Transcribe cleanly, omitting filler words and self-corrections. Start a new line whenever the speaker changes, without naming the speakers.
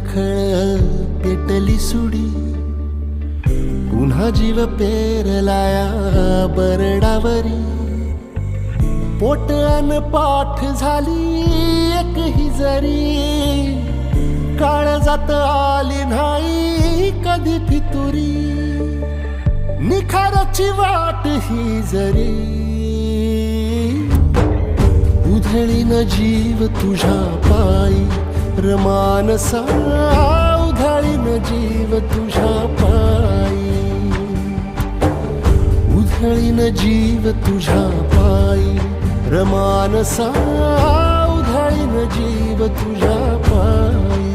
खळ पेटली सुडी, पुन्हा जीव पेरलाया बरडावरी. पोट अन पाठ झाली एक ही जरी, काळजात आली नाही कधी फितुरी. निखाराची वाट ही जरी, उधळीन जीव तुझ्या पायी रमानसा. उधळीन जीव तुझ्या पायी, उधळीन जीव तुझ्या पायी रमानसा. उधळीन जीव तुझ्या पायी.